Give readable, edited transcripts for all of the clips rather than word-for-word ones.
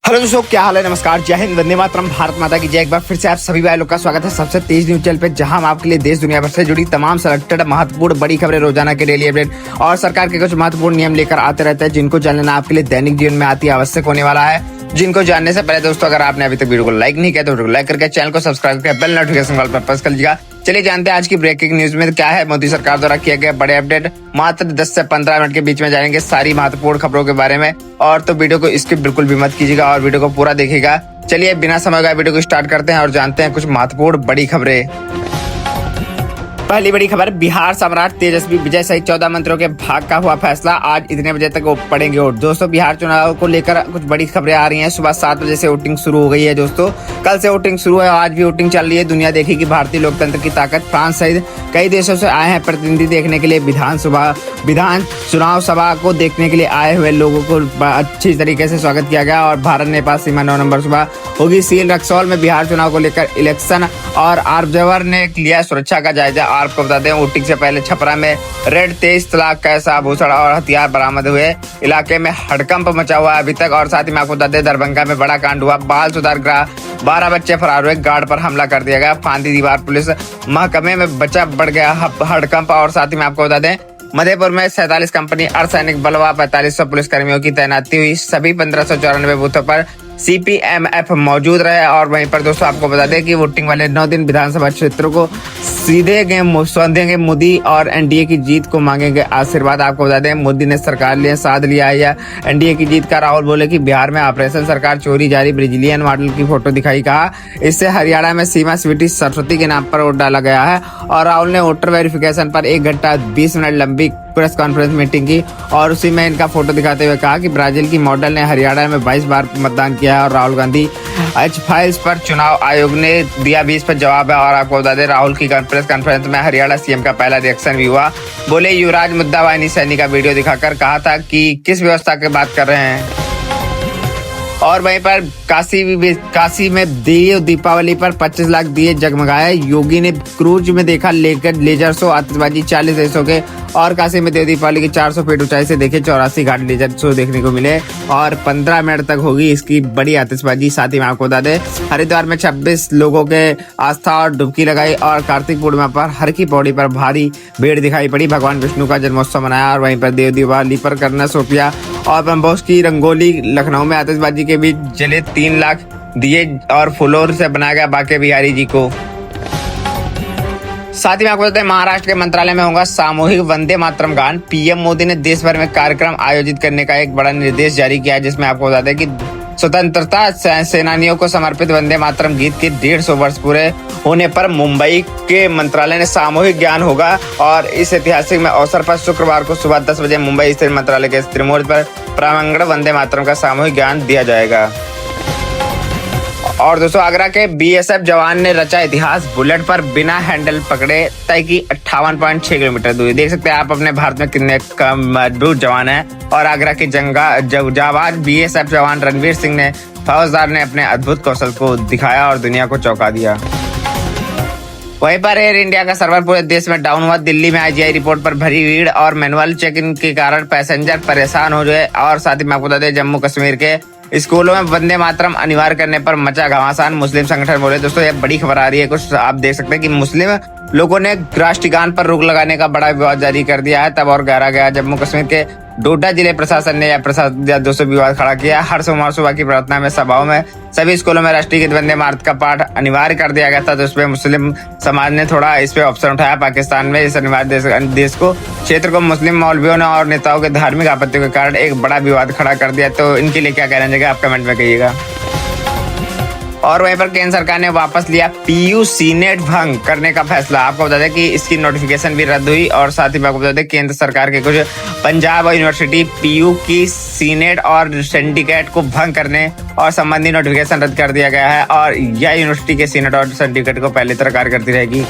Hello दोस्तों, क्या हाल है। नमस्कार, जय हिंद, वंदे मातरम, भारत माता की जय। एक बार फिर से आप सभी भाई लोग का स्वागत है सबसे तेज न्यूज चैनल पे, जहां हम आपके लिए देश दुनिया भर से जुड़ी तमाम सेलेक्टेड महत्वपूर्ण बड़ी खबरें रोजाना के डेली अपडेट और सरकार के कुछ महत्वपूर्ण नियम लेकर आते रहते हैं, जिनको जानना आपके लिए दैनिक जीवन में अति आवश्यक होने वाला है। जिनको जानने से पहले दोस्तों, अगर आपने अभी तक वीडियो को लाइक नहीं किया तो वीडियो को लाइक करके चैनल को सब्सक्राइब करके बेल नोटिफिकेशन वाला पर प्रेस कर लीजिएगा। चलिए जानते हैं आज की ब्रेकिंग न्यूज में क्या है। मोदी सरकार द्वारा किए गए बड़े अपडेट मात्र 10 से 15 मिनट के बीच में जानेंगे सारी महत्वपूर्ण खबरों के बारे में। और तो वीडियो को स्किप बिल्कुल भी मत कीजिएगा और वीडियो को पूरा देखिएगा। चलिए बिना समय गए वीडियो को स्टार्ट करते हैं और जानते हैं कुछ महत्वपूर्ण बड़ी खबरें। पहली बड़ी खबर, बिहार सम्राट तेजस्वी विजय सहित 14 मंत्रियों के भाग का हुआ फैसला। आज इतने बजे तक वो पड़ेंगे वोट। दोस्तों, बिहार चुनाव को लेकर कुछ बड़ी खबरें आ रही हैं। सुबह 7 बजे से वोटिंग शुरू हो गई है दोस्तों। कल से वोटिंग शुरू है, आज भी वोटिंग चल रही है। दुनिया देखेगी भारतीय लोकतंत्र की ताकत। फ्रांस सहित कई देशों से आए हैं प्रतिनिधि देखने के लिए। विधान चुनाव सभा को देखने के लिए आए हुए लोगों को अच्छी तरीके से स्वागत किया गया। और भारत नेपाल सीमा 9 नंबर सुबह होगी सील। रक्सौल में बिहार चुनाव को लेकर इलेक्शन और ऑब्जर्वर ने लिया सुरक्षा का जायजा। आपको बता दें, वोटिंग से पहले छपरा में रेड 23 लाख कैसा आभूषण और हथियार बरामद हुए। इलाके में हड़कंप मचा हुआ अभी तक। और साथ ही में आपको बता दें, दरभंगा में बड़ा कांड हुआ। बाल सुधार गृह 12 बच्चे फरार हुए। गार्ड पर हमला कर दिया गया। फांदी दीवार पुलिस महकमे में बचा बढ़ गया हड़कंप। और साथ ही में आपको बता दें, मधेपुर में 47 कंपनी अर्धसैनिक बल व 4500 पुलिसकर्मियों की तैनाती हुई। सभी 1594 बूथों पर CPMF मौजूद रहे। और वहीं पर दोस्तों आपको बता दें कि वोटिंग वाले 9 दिन विधानसभा क्षेत्रों को सौंधेंगे मोदी और NDA की जीत को मांगेंगे आशीर्वाद। आपको बता दें, मोदी ने सरकार लिए साध लिया है या NDA की जीत का। राहुल बोले कि बिहार में ऑपरेशन सरकार चोरी जारी। ब्रिजिलियन मॉडल की फोटो दिखाई। कहा इससे हरियाणा में सीमा स्वीटी सरस्वती के नाम पर वोट डाला गया है। और राहुल ने वोटर वेरिफिकेशन पर 1 घंटा 20 मिनट लंबी प्रेस कॉन्फ्रेंस मीटिंग की और उसी में इनका फोटो दिखाते हुए कहा कि ब्राजील की मॉडल ने हरियाणा में 22 बार मतदान किया है। और राहुल गांधी फाइल्स पर चुनाव आयोग ने दिया 20 पर जवाब है। और आपको बता दें, राहुल की प्रेस कॉन्फ्रेंस में हरियाणा CM का पहला रिएक्शन भी हुआ। बोले, युवराज मुद्दा वाहिनी सैनी का वीडियो दिखाकर कहा था कि किस व्यवस्था की बात कर रहे हैं। और वहीं पर काशी में दीपावली पर 25 लाख दिए जगमगाए। योगी ने क्रूज में देखा लेकर लेजर शो, आतिशबाजी 40 देशों के। और काशी में दीपावली की 400 फीट ऊंचाई से देखे 84 घाट लेजर शो देखने को मिले। और 15 मिनट तक होगी इसकी बड़ी आतिशबाजी। साथ ही में आपको बता दें, हरिद्वार में 26 लोगों के आस्था और डुबकी लगाई। और कार्तिक पूर्णिमा पर हर की पौड़ी पर भारी भीड़ दिखाई पड़ी। भगवान विष्णु का जन्मोत्सव मनाया। और वहीं पर देव दिवाली पर करना सोफिया और बम्बोस की रंगोली। लखनऊ में आतिशबाजी के बीच जले 3 लाख दिए और फूलों से बनाया गया बांके बिहारी जी को। साथ ही में आपको बताते हैं, महाराष्ट्र के मंत्रालय में होगा सामूहिक वंदे मातरम गान। PM मोदी ने देश भर में कार्यक्रम आयोजित करने का एक बड़ा निर्देश जारी किया है, जिसमें आपको बताते हैं कि स्वतंत्रता सेनानियों को समर्पित वंदे मातरम गीत के 150 वर्ष पूरे होने पर मुंबई के मंत्रालय ने सामूहिक ज्ञान होगा। और इस ऐतिहासिक में अवसर पर शुक्रवार को सुबह 10 बजे मुंबई स्थित मंत्रालय के त्रिमूर्ति पर प्रांगण वंदे मातरम का सामूहिक ज्ञान दिया जाएगा। और दोस्तों, आगरा के BSF जवान ने रचा इतिहास। बुलेट पर बिना हैंडल पकड़े तय की 58.6 किलोमीटर दूरी। देख सकते हैं आप अपने भारत में कितने मजबूत जवान हैं। और आगरा के जाबाज BSF जवान रणवीर सिंह ने फौजदार ने अपने अद्भुत कौशल को दिखाया और दुनिया को चौंका दिया। वहीं पर एयर इंडिया का सर्वर पूरे देश में डाउन हुआ। दिल्ली में IGI रिपोर्ट पर भरी भीड़ और मैनुअल चेक इन के कारण पैसेंजर परेशान हो गए। और साथ ही में आपको बता दें, जम्मू कश्मीर के स्कूलों में वंदे मातरम अनिवार्य करने पर मचा घमासान। मुस्लिम संगठन बोले। दोस्तों, ये बड़ी खबर आ रही है। कुछ आप देख सकते हैं कि मुस्लिम लोगों ने राष्ट्रगान पर रोक लगाने का बड़ा विवाद जारी कर दिया है। तब और गहरा गया। जम्मू कश्मीर के डोडा जिले प्रशासन ने दोस्तों विवाद खड़ा किया। हर सोमवार सुबह की प्रार्थना में सभाओं में सभी स्कूलों में राष्ट्रीय गीत वंदे मातरम का पाठ अनिवार्य कर दिया गया था। तो उसमें मुस्लिम समाज ने थोड़ा इस पे ऑप्शन उठाया। पाकिस्तान में इस अनिवार्य देश को क्षेत्र को मुस्लिम मौलवियों ने और नेताओं के धार्मिक आपत्तियों के कारण एक बड़ा विवाद खड़ा कर दिया। तो इनके लिए क्या कहना चाहिए आप कमेंट में कहिएगा। और वहीं पर केंद्र सरकार ने वापस लिया PU सीनेट भंग करने का फैसला। आपको बता दें कि इसकी नोटिफिकेशन भी रद्द हुई। और साथ ही में आपको बता दें, केंद्र सरकार के कुछ पंजाब यूनिवर्सिटी PU की सीनेट और सिंडिकेट को भंग करने और संबंधी नोटिफिकेशन रद्द कर दिया गया है। और यह यूनिवर्सिटी के सीनेट और सिंडिकेट को पहले तरह कार्य करती रहेगी।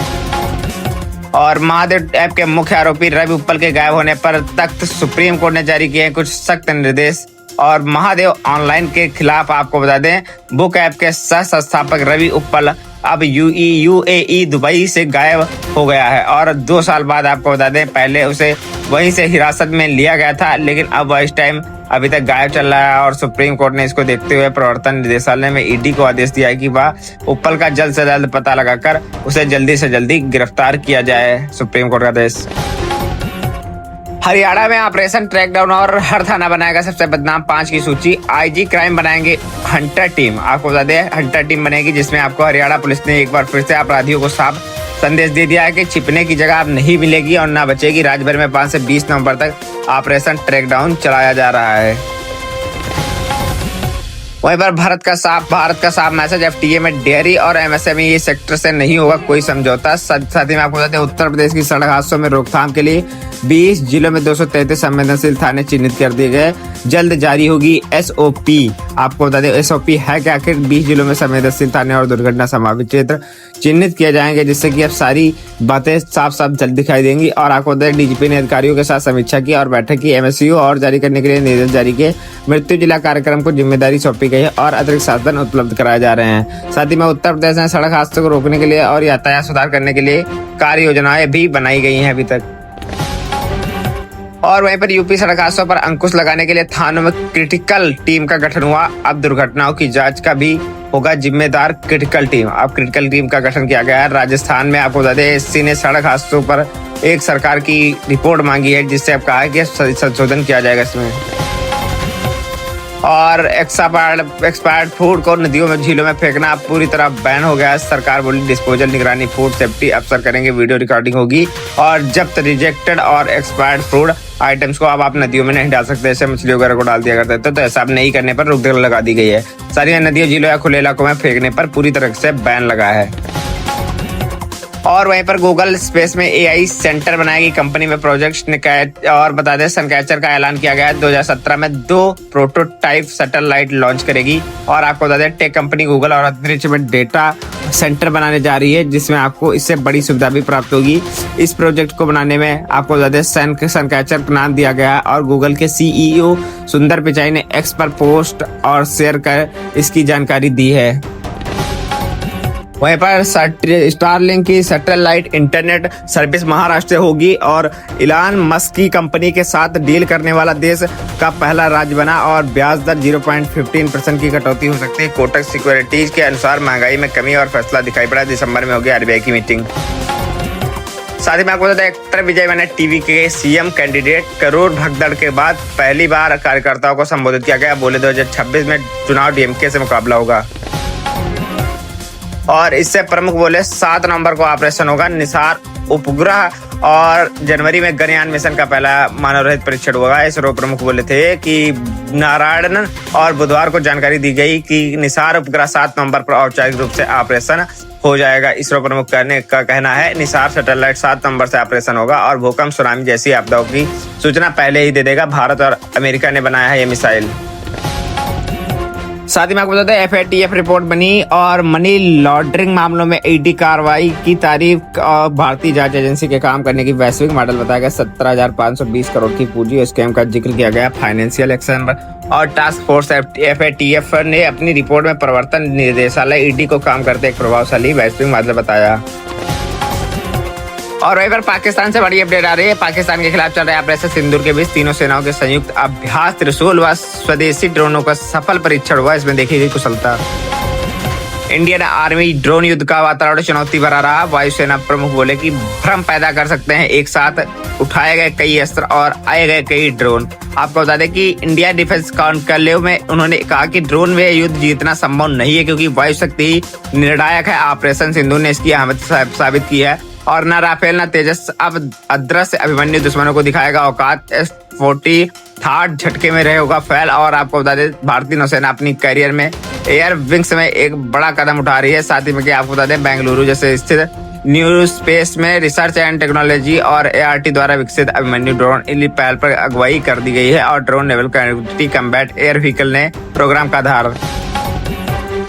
और महादेव ऐप के मुख्य आरोपी रवि उप्पल के गायब होने पर तख्त सुप्रीम कोर्ट ने जारी किए कुछ सख्त निर्देश। और महादेव ऑनलाइन के खिलाफ आपको बता दें, बुक ऐप के सह संस्थापक रवि उप्पल अब यूएई दुबई से गायब हो गया है। और 2 साल बाद आपको बता दें, पहले उसे वहीं से हिरासत में लिया गया था, लेकिन अब इस टाइम अभी तक गायब चल रहा है। और सुप्रीम कोर्ट ने इसको देखते हुए प्रवर्तन निदेशालय में ईडी को आदेश दिया है कि वह उप्पल का जल्द से जल्द पता लगाकर उसे जल्दी से जल्दी गिरफ्तार किया जाए। सुप्रीम कोर्ट का आदेश। हरियाणा में ऑपरेशन ट्रैकडाउन और हर थाना बनाएगा सबसे बदनाम 5 की सूची। आईजी क्राइम बनाएंगे हंटर टीम। आपको बता दें, हंटर टीम बनेगी, जिसमें आपको हरियाणा पुलिस ने एक बार फिर से अपराधियों को साफ संदेश दे दिया है कि छिपने की जगह अब नहीं मिलेगी और ना बचेगी। राज्य भर में 5 से 20 नवंबर तक ऑपरेशन ट्रैकडाउन चलाया जा रहा है। वहीं पर भारत का साफ मैसेज। एफटीए में डेयरी और एमएसएमई सेक्टर से नहीं होगा कोई समझौता। साथ ही में आपको बताते हैं, उत्तर प्रदेश की सड़क हादसों में रोकथाम के लिए 20 जिलों में 233 संवेदनशील थाने चिन्हित कर दिए गए। जल्द जारी होगी एसओपी। आपको बता दें, एसओपी है कि आखिर 20 जिलों में संवेदनशील थाने और दुर्घटना संभावित क्षेत्र चिन्हित किए जाएंगे, जिससे कि अब सारी बातें साफ साफ जल्द दिखाई देंगी। और आपको बता दें, डीजीपी ने अधिकारियों के साथ समीक्षा की और बैठक की। एमएसयू और जारी करने के लिए निर्देश जारी किए। मृत्यु जिला कार्यक्रम को जिम्मेदारी सौंपी गई है और अतिरिक्त साधन उपलब्ध कराए जा रहे हैं। साथ ही में उत्तर प्रदेश में सड़क हादसों को रोकने के लिए और यातायात सुधार करने के लिए कार्य योजनाएं भी बनाई गई हैं अभी तक। और वहीं पर यूपी सड़क हादसों पर अंकुश लगाने के लिए थानों में क्रिटिकल टीम का गठन हुआ। अब दुर्घटनाओं की जांच का भी होगा जिम्मेदार क्रिटिकल टीम। अब क्रिटिकल टीम का गठन किया गया है। राजस्थान में आपको बता दें, एससी ने सड़क हादसों पर एक सरकार की रिपोर्ट मांगी है, जिससे अब कहा है कि संशोधन किया जाएगा इसमें। और एक्सपायर्ड फूड को नदियों में झीलों में फेंकना अब पूरी तरह बैन हो गया है। सरकार बोली डिस्पोजल निगरानी फूड सेफ्टी अफसर करेंगे, वीडियो रिकॉर्डिंग होगी। और जब्त रिजेक्टेड और एक्सपायर्ड फूड आइटम्स को अब आप नदियों में नहीं डाल सकते। ऐसे मछली वगैरह को डाल दिया करते थे, तो ऐसा अब नहीं करने पर रोक लगा दी गई है। सारी नदियों, झीलों या खुले इलाकों में फेंकने पर पूरी तरह से बैन लगा है। और वहीं पर गूगल स्पेस में एआई सेंटर बनाएगी कंपनी में प्रोजेक्ट। और बता दें, सनकैचर का ऐलान किया गया है। 2017 में 2 प्रोटोटाइप सैटेलाइट लॉन्च करेगी। और आपको बता दें, टेक कंपनी गूगल और अंतरिक्ष में डेटा सेंटर बनाने जा रही है, जिसमें आपको इससे बड़ी सुविधा भी प्राप्त होगी। इस प्रोजेक्ट को बनाने में आपको बता दें, सनकैचर का नाम दिया गया है। और गूगल के सीईओ सुंदर पिचाई ने एक्स पर पोस्ट और शेयर कर इसकी जानकारी दी है। वहीं पर स्टारलिंक की सैटेलाइट इंटरनेट सर्विस महाराष्ट्र होगी। और इलान मस्क की कंपनी के साथ डील करने वाला देश का पहला राज्य बना। और ब्याज दर 0.15% की कटौती हो सकती है। कोटक सिक्योरिटीज के अनुसार महंगाई में कमी और फैसला दिखाई पड़ा। दिसंबर में होगी आरबीआई की मीटिंग। साथ ही में आपको बता दें, एक्टर विजय मल्ल्या टीवी के सीएम कैंडिडेट। करोड़ भगदड़ के बाद पहली बार कार्यकर्ताओं को संबोधित किया गया। बोले 2026 में चुनाव डीएमके से मुकाबला होगा। और इससे प्रमुख बोले 7 नवंबर को ऑपरेशन होगा निसार उपग्रह। और जनवरी में गगनयान मिशन का पहला मानव रहित परीक्षण होगा। इसरो प्रमुख बोले थे कि नारायण। और बुधवार को जानकारी दी गई कि निसार उपग्रह 7 नवंबर पर औपचारिक रूप से ऑपरेशन हो जाएगा। इसरो प्रमुख का कहना है, निसार सैटेलाइट 7 नवंबर से ऑपरेशन होगा और भूकंप, सुनामी जैसी आपदाओं की सूचना पहले ही दे देगा। भारत और अमेरिका ने बनाया है ये मिसाइल। साथ ही में आपको बता दें, FATF रिपोर्ट बनी और मनी लॉन्ड्रिंग मामलों में ईडी कार्रवाई की तारीफ। और भारतीय जांच एजेंसी के काम करने की वैश्विक मॉडल बताया गया। 17,520 करोड़ की पूंजी स्कैम का जिक्र किया गया। फाइनेंशियल एक्शन और टास्क फोर्स FATF ने अपनी रिपोर्ट में प्रवर्तन निदेशालय ईडी को काम करते एक प्रभावशाली वैश्विक मॉडल बताया। और वहीं पर पाकिस्तान से बड़ी अपडेट आ रही है। पाकिस्तान के खिलाफ चल रहे ऑपरेशन सिंदूर के बीच तीनों सेनाओं के संयुक्त अभ्यास त्रिशूल व स्वदेशी ड्रोनों का सफल परीक्षण हुआ। इसमें देखी गई कुशलता। इंडियन आर्मी ड्रोन युद्ध का वातावरण चुनौती भरा रहा। वायुसेना प्रमुख बोले कि भ्रम पैदा कर सकते हैं। एक साथ उठाए गए कई अस्त्र और आए गए कई ड्रोन। आपको बता दें कि इंडिया डिफेंस कॉन्क्लेव में उन्होंने कहा कि ड्रोन में युद्ध जीतना संभव नहीं है, क्योंकि वायु शक्ति ही निर्णायक है। ऑपरेशन सिंदूर ने इसकी अहमियत साबित की है। और न राफेल न तेजस अब अदृश्य अभिमन्यु दुश्मनों को दिखाएगा औकात। S-40 थर्ड झटके में रहे होगा फैल। और आपको बता दें, भारतीय नौसेना अपनी कैरियर में एयर विंग्स में एक बड़ा कदम उठा रही है। साथ ही में कि आपको बता दें, बेंगलुरु जैसे स्थित न्यू स्पेस में रिसर्च एंड टेक्नोलॉजी और ART द्वारा विकसित अभिमन्यु ड्रोन पहल पर अगुवाई कर दी गई है। और drone naval connectivity combat air vehicle ने प्रोग्राम का आधार।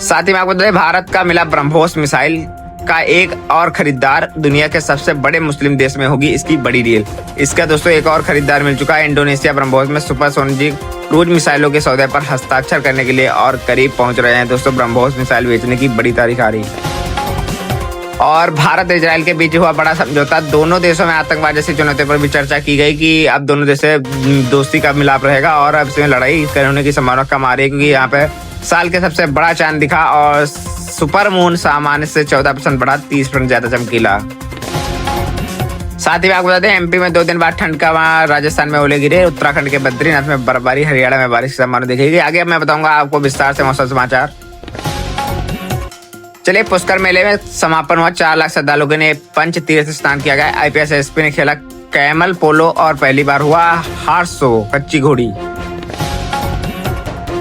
साथ ही में आपको बता दें, भारत का मिला ब्रह्मोस मिसाइल का एक और खरीदार। दुनिया के सबसे बड़े मुस्लिम देश में होगी इसकी बड़ी डील। इसका दोस्तों एक और खरीदार मिल चुका है। इंडोनेशिया ब्रह्मोस में सुपरसोनिक क्रूज मिसाइलों के सौदे पर हस्ताक्षर करने के लिए और करीब पहुंच रहे हैं। दोस्तों, ब्रह्मोस मिसाइल बेचने की बड़ी तारीख आ रही है। और भारत इजराइल के बीच हुआ बड़ा समझौता, दोनों देशों में आतंकवाद जैसी चुनौतियों पर भी चर्चा की गई कि अब दोनों देश से दोस्ती का मिलाप रहेगा और अब इसमें लड़ाई होने की संभावना कम आ रही है, क्योंकि यहाँ पे साल के सबसे बड़ा चांद दिखा और सुपर मून सामान्य से 14% बढ़ा, 30% ज्यादा चमकीला। साथ ही आपको बता दें एमपी में 2 दिन बाद ठंड का, वहाँ राजस्थान में ओले गिरे, उत्तराखंड के बद्रीनाथ में बर्फबारी, हरियाणा में बारिश की संभावना दिखेगी। आगे मैं बताऊंगा आपको विस्तार से मौसम समाचार। चलिए, पुष्कर मेले में समापन हुआ, 4 लाख श्रद्धालुओं ने पंच तीर्थ स्नान किया गया। आईपीएस एसपी ने खेला कैमल पोलो और पहली बार हुआ हार्स शो, कच्ची घोड़ी।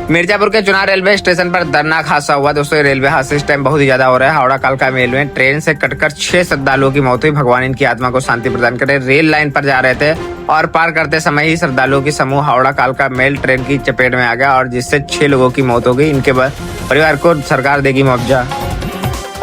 मिर्जापुर के चुनार रेलवे स्टेशन पर दर्दनाक हादसा हुआ दोस्तों। रेलवे हादसे इस टाइम बहुत ही ज्यादा हो रहा है। हावड़ा कालका मेल में ट्रेन से कटकर 6 श्रद्धालुओं की मौत हुई। भगवान इनकी आत्मा को शांति प्रदान करे। रेल लाइन पर जा रहे थे और पार करते समय ही श्रद्धालुओं की समूह हावड़ा कालका मेल ट्रेन की चपेट में आ गया और जिससे 6 लोगों की मौत हो गई। इनके परिवार को सरकार देगी मुआवजा।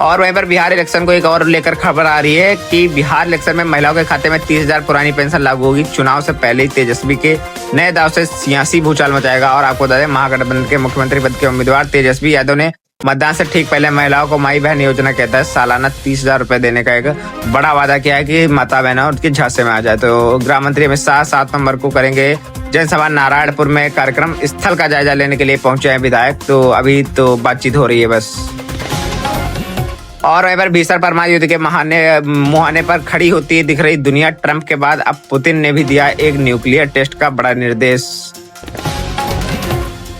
और वहीं पर बिहार इलेक्शन को एक और लेकर खबर आ रही है कि बिहार इलेक्शन में महिलाओं के खाते में 30,000 पुरानी पेंशन लागू होगी। चुनाव से पहले ही तेजस्वी के नए दाव से सियासी भूचाल मचाएगा। और आपको बता दें महागठबंधन के मुख्यमंत्री पद के उम्मीदवार तेजस्वी यादव ने मतदान से ठीक पहले महिलाओं को माई बहन योजना के तहत सालाना 30,000 रुपए देने का एक बड़ा वादा किया है कि माता बहना उनके झांसे में आ जाए। तो गृह मंत्री अमित शाह 7 नवंबर को करेंगे जनसभा नारायणपुर में। कार्यक्रम स्थल का जायजा लेने के लिए पहुंचे हैं विधायक। तो अभी तो बातचीत हो रही है बस। और वहीं पर भीषण परमाणु युद्ध के मुहाने पर खड़ी होती दिख रही दुनिया। ट्रंप के बाद अब पुतिन ने भी दिया एक न्यूक्लियर टेस्ट का बड़ा निर्देश।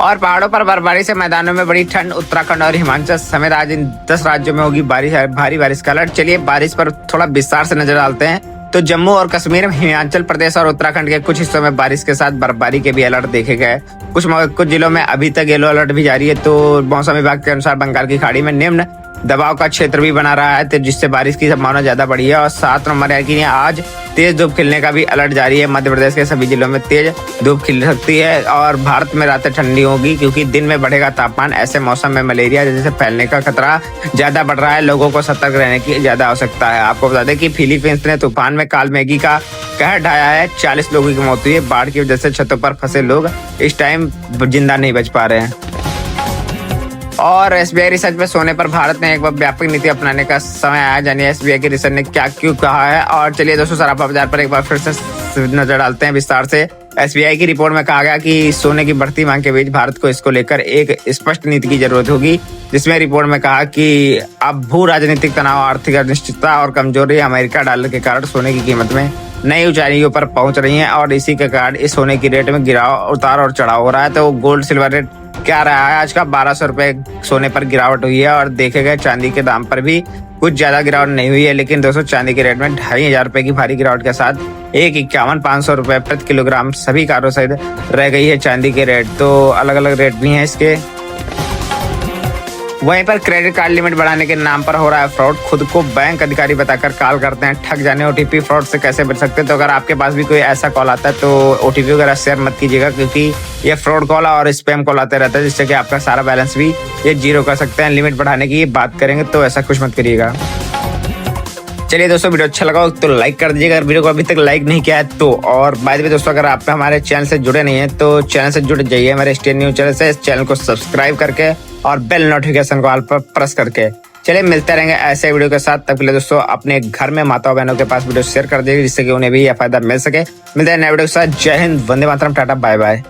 और पहाड़ों पर बर्फबारी से मैदानों में बड़ी ठंड। उत्तराखंड और हिमाचल समेत आज इन 10 राज्यों में होगी भारी बारिश का अलर्ट। चलिए बारिश पर थोड़ा विस्तार से नजर डालते हैं। तो जम्मू और कश्मीर, हिमाचल प्रदेश और उत्तराखंड के कुछ हिस्सों में बारिश के साथ बर्फबारी के भी अलर्ट देखे गए। कुछ जिलों में अभी तक येलो अलर्ट भी जारी है। तो मौसम विभाग के अनुसार बंगाल की खाड़ी में निम्न दबाव का क्षेत्र भी बना रहा है, तो जिससे बारिश की संभावना ज्यादा बढ़ी है। और 7 नवंबर की आज तेज धूप खिलने का भी अलर्ट जारी है। मध्य प्रदेश के सभी जिलों में तेज धूप खिल सकती है और भारत में रातें ठंडी होगी क्योंकि दिन में बढ़ेगा तापमान। ऐसे मौसम में मलेरिया जैसे फैलने का खतरा ज्यादा बढ़ रहा है। लोगों को सतर्क रहने की ज्यादा आवश्यकता है। आपको बता दें कि फिलीपींस ने तूफान में काल मैगी का कहर ढाया है। 40 लोगों की मौत हुई है। बाढ़ की वजह से छतों पर फंसे लोग इस टाइम जिंदा नहीं बच पा रहे हैं। और एसबीआई रिसर्च में सोने पर भारत ने एक बार व्यापक नीति अपनाने का समय आया। जानिए एसबीआई की रिसर्च ने क्या क्यों कहा है। और चलिए दोस्तों, सराफा बाजार पर एक बार फिर से नजर डालते हैं विस्तार से। एसबीआई की रिपोर्ट में कहा गया कि सोने की बढ़ती मांग के बीच भारत को इसको लेकर एक स्पष्ट नीति की जरूरत होगी, जिसमें रिपोर्ट में कहा कि अब भू राजनीतिक तनाव, आर्थिक अनिश्चितता और कमजोरी अमेरिका डॉलर के कारण सोने की कीमत में नई ऊंचाइयों पर पहुंच रही है और इसी के कारण इस सोने की रेट में गिराव, उतार और चढ़ाव हो रहा है। तो गोल्ड सिल्वर रेट क्या रहा है आज का? 1200 रुपए सोने पर गिरावट हुई है। और देखे गए चांदी के दाम पर भी कुछ ज्यादा गिरावट नहीं हुई है, लेकिन दोस्तों चांदी के रेट में 2,500 रुपए की भारी गिरावट के साथ 51,500 रुपए प्रति किलोग्राम सभी कारों सहित रह गई है चांदी के रेट। तो अलग अलग रेट भी हैं इसके। वहीं पर क्रेडिट कार्ड लिमिट बढ़ाने के नाम पर हो रहा है फ्रॉड। खुद को बैंक अधिकारी बताकर कॉल करते हैं, ठग जाने। ओटीपी फ्रॉड से कैसे बच सकते हैं? तो अगर आपके पास भी कोई ऐसा कॉल आता है तो ओटीपी वगैरह शेयर मत कीजिएगा, क्योंकि ये फ्रॉड कॉल और स्पैम कॉल आते रहता है, जिससे कि आपका सारा बैलेंस भी ये जीरो कर सकते हैं। लिमिट बढ़ाने की बात करेंगे तो ऐसा कुछ मत करिएगा। चलिए दोस्तों, वीडियो अच्छा लगा तो लाइक कर दीजिएगा, अगर वीडियो को अभी तक लाइक नहीं किया है तो। और बाय द वे दोस्तों, अगर आप हमारे चैनल से जुड़े नहीं हैं तो चैनल से जुड़ जाइए हमारे स्टेन न्यूज चैनल से। इस चैनल को सब्सक्राइब करके और बेल नोटिफिकेशन को ऑल पर प्रेस करके। चलिए मिलते रहेंगे ऐसे वीडियो के साथ। तब के लिए दोस्तों अपने घर में माता बहनों के पास वीडियो शेयर कर दीजिए, जिससे कि उन्हें भी यह फायदा मिल सके। मिलते हैं नए वीडियो के साथ। जय हिंद, वंदे मातरम, टाटा, बाय बाय।